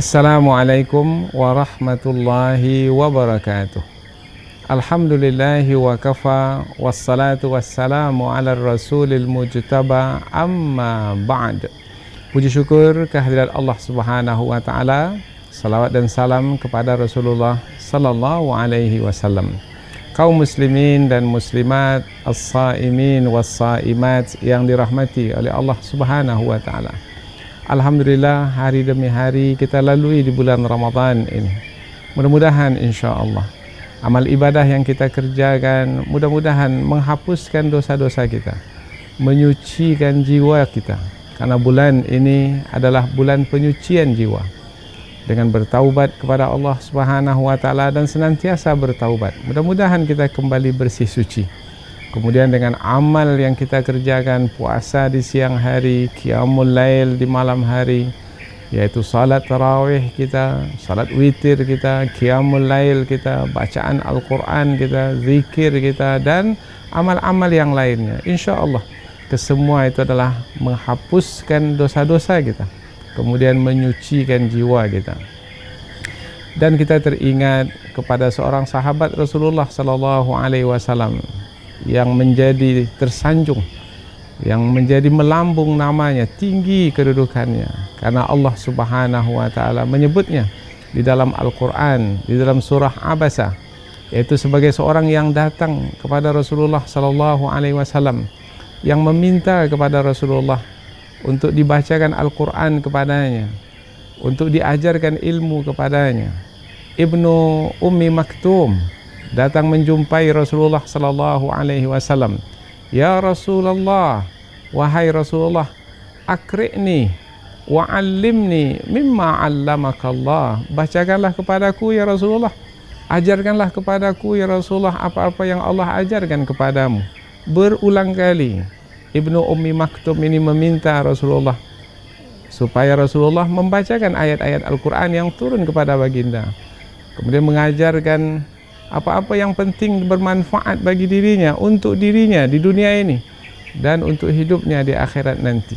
Assalamualaikum warahmatullahi wabarakatuh. Alhamdulillahi wa kafa, wassalatu wassalamu ala rasulil mujtaba, amma ba'd. Puji syukur kehadirat Allah subhanahu wa ta'ala, salawat dan salam kepada Rasulullah sallallahu alaihi wasallam. Kaum muslimin dan muslimat, as-saimin was-saimat yang dirahmati oleh Allah subhanahu wa ta'ala. Alhamdulillah, hari demi hari kita lalui di bulan Ramadan ini. Mudah-mudahan insya-Allah amal ibadah yang kita kerjakan mudah-mudahan menghapuskan dosa-dosa kita, menyucikan jiwa kita. Karena bulan ini adalah bulan penyucian jiwa. Dengan bertaubat kepada Allah Subhanahu wa taala dan senantiasa bertaubat, mudah-mudahan kita kembali bersih suci. Kemudian dengan amal yang kita kerjakan, puasa di siang hari, qiyamul lail di malam hari, yaitu salat tarawih kita, salat witir kita, qiyamul lail kita, bacaan Al-Quran kita, zikir kita, dan amal-amal yang lainnya. Insya Allah kesemua itu adalah menghapuskan dosa-dosa kita, kemudian menyucikan jiwa kita. Dan kita teringat kepada seorang sahabat Rasulullah sallallahu alaihi wasallam yang menjadi tersanjung, yang menjadi melambung namanya, tinggi kedudukannya, karena Allah Subhanahu wa taala menyebutnya di dalam Al-Quran, di dalam surah Abasa, yaitu sebagai seorang yang datang kepada Rasulullah sallallahu alaihi wasallam, yang meminta kepada Rasulullah untuk dibacakan Al-Quran kepadanya, untuk diajarkan ilmu kepadanya. Ibnu Ummi Maktum datang menjumpai Rasulullah sallallahu alaihi wasallam. Ya Rasulullah, wahai Rasulullah, akri'ni wa 'allimni mimma 'allamaka Allah. Bacakanlah kepadaku ya Rasulullah, ajarkanlah kepadaku ya Rasulullah apa-apa yang Allah ajarkan kepadamu. Berulang kali Ibnu Ummi Maktum ini meminta Rasulullah supaya Rasulullah membacakan ayat-ayat Al-Quran yang turun kepada baginda, kemudian mengajarkan apa-apa yang penting bermanfaat bagi dirinya, untuk dirinya di dunia ini dan untuk hidupnya di akhirat nanti.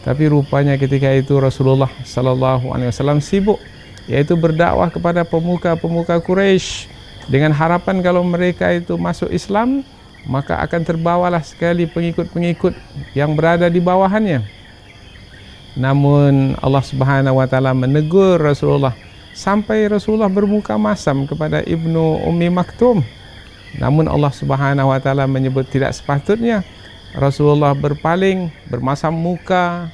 Tapi rupanya ketika itu Rasulullah sallallahu alaihi wasallam sibuk, yaitu berdakwah kepada pemuka-pemuka Quraisy dengan harapan kalau mereka itu masuk Islam, maka akan terbawalah sekali pengikut-pengikut yang berada di bawahannya. Namun Allah Subhanahu wa taala menegur Rasulullah sampai Rasulullah bermuka masam kepada Ibnu Ummi Maktum. Namun Allah Subhanahu wa taala menyebut tidak sepatutnya Rasulullah berpaling, bermasam muka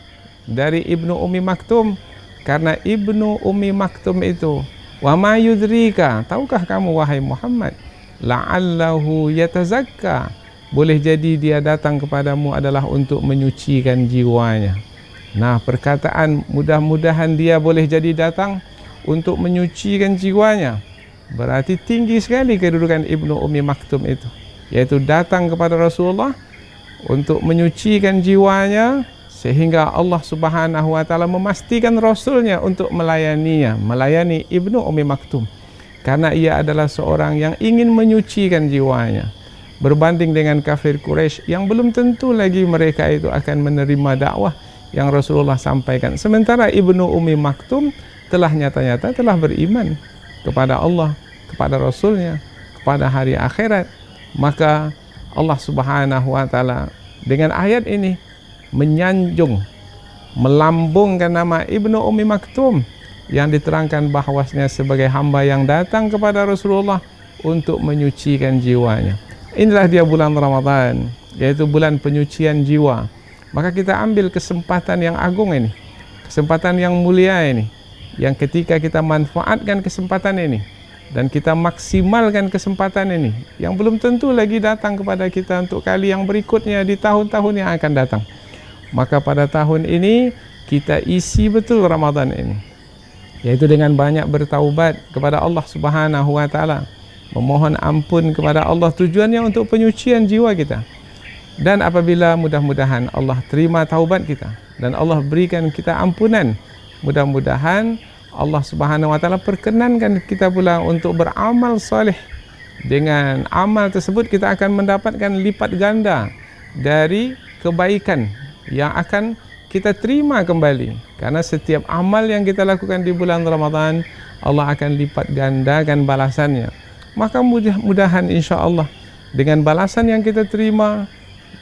dari Ibnu Ummi Maktum, karena Ibnu Ummi Maktum itu, wa ma yudrika, tahukah kamu wahai Muhammad, la'allahu yatazakka, boleh jadi dia datang kepadamu adalah untuk menyucikan jiwanya. Nah, perkataan mudah-mudahan dia boleh jadi datang untuk menyucikan jiwanya, berarti tinggi sekali kedudukan Ibnu Ummi Maktum itu, yaitu datang kepada Rasulullah untuk menyucikan jiwanya, sehingga Allah Subhanahu wa taala memastikan Rasulnya untuk melayani Ibnu Ummi Maktum, karena ia adalah seorang yang ingin menyucikan jiwanya, berbanding dengan kafir Quraisy yang belum tentu lagi mereka itu akan menerima dakwah yang Rasulullah sampaikan. Sementara Ibnu Ummi Maktum telah nyata-nyata telah beriman kepada Allah, kepada Rasulnya, kepada hari akhirat. Maka Allah Subhanahu wa taala dengan ayat ini menyanjung, melambungkan nama Ibnu Ummi Maktum yang diterangkan bahwasanya sebagai hamba yang datang kepada Rasulullah untuk menyucikan jiwanya. Inilah dia bulan Ramadan, yaitu bulan penyucian jiwa. Maka kita ambil kesempatan yang agung ini, kesempatan yang mulia ini, yang ketika kita manfaatkan kesempatan ini dan kita maksimalkan kesempatan ini, yang belum tentu lagi datang kepada kita untuk kali yang berikutnya di tahun-tahun yang akan datang. Maka pada tahun ini kita isi betul Ramadan ini, yaitu dengan banyak bertaubat kepada Allah Subhanahu wa taala, memohon ampun kepada Allah, tujuannya untuk penyucian jiwa kita. Dan apabila mudah-mudahan Allah terima taubat kita dan Allah berikan kita ampunan, mudah-mudahan Allah Subhanahu wa taala perkenankan kita pula untuk beramal saleh. Dengan amal tersebut kita akan mendapatkan lipat ganda dari kebaikan yang akan kita terima kembali. Karena setiap amal yang kita lakukan di bulan Ramadan, Allah akan lipat gandakan balasannya. Maka mudah-mudahan insya Allah dengan balasan yang kita terima,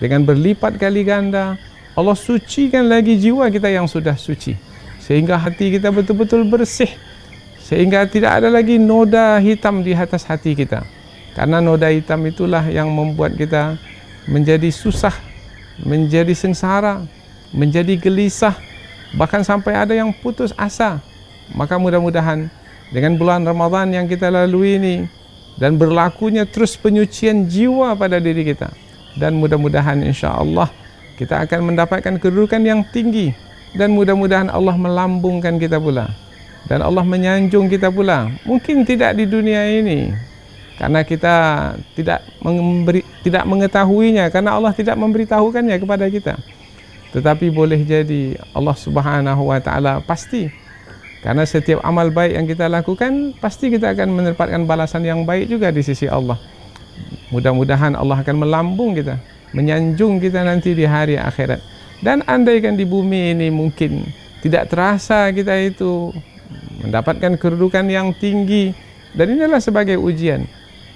dengan berlipat kali ganda, Allah sucikan lagi jiwa kita yang sudah suci, sehingga hati kita betul-betul bersih, sehingga tidak ada lagi noda hitam di atas hati kita. Karena noda hitam itulah yang membuat kita menjadi susah, menjadi sengsara, menjadi gelisah, bahkan sampai ada yang putus asa. Maka mudah-mudahan dengan bulan Ramadan yang kita lalui ini, dan berlakunya terus penyucian jiwa pada diri kita, dan mudah-mudahan insya Allah kita akan mendapatkan kedudukan yang tinggi, dan mudah-mudahan Allah melambungkan kita pula, dan Allah menyanjung kita pula. Mungkin tidak di dunia ini, karena kita tidak mengetahuinya, karena Allah tidak memberitahukannya kepada kita. Tetapi boleh jadi Allah Subhanahu wa Ta'ala pasti, karena setiap amal baik yang kita lakukan, pasti kita akan mendapatkan balasan yang baik juga di sisi Allah. Mudah-mudahan Allah akan melambung kita, menyanjung kita nanti di hari akhirat. Dan andaikan di bumi ini mungkin tidak terasa kita itu mendapatkan kedudukan yang tinggi, dan inilah sebagai ujian.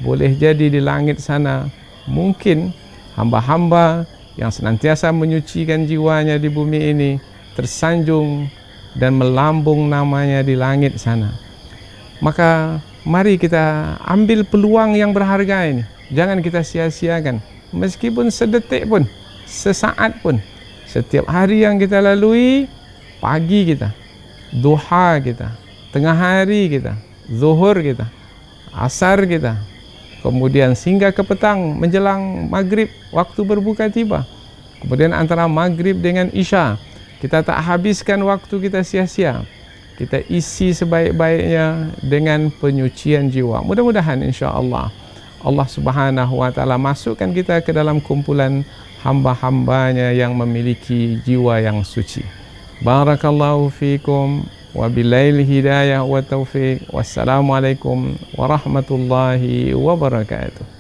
Boleh jadi di langit sana mungkin hamba-hamba yang senantiasa menyucikan jiwanya di bumi ini tersanjung dan melambung namanya di langit sana. Maka mari kita ambil peluang yang berharga ini, jangan kita sia-siakan, meskipun sedetik pun, sesaat pun. Setiap hari yang kita lalui, pagi kita, duha kita, tengah hari kita, zuhur kita, asar kita, kemudian hingga ke petang menjelang maghrib, waktu berbuka tiba. Kemudian antara maghrib dengan isya, kita tak habiskan waktu kita sia-sia. Kita isi sebaik-baiknya dengan penyucian jiwa. Mudah-mudahan insya Allah Allah Subhanahu wa Ta'ala masukkan kita ke dalam kumpulan hamba-hambanya yang memiliki jiwa yang suci. Barakallahu fikum. Wabillahi hidayah wa taufiq. Wassalamualaikum warahmatullahi wabarakatuh.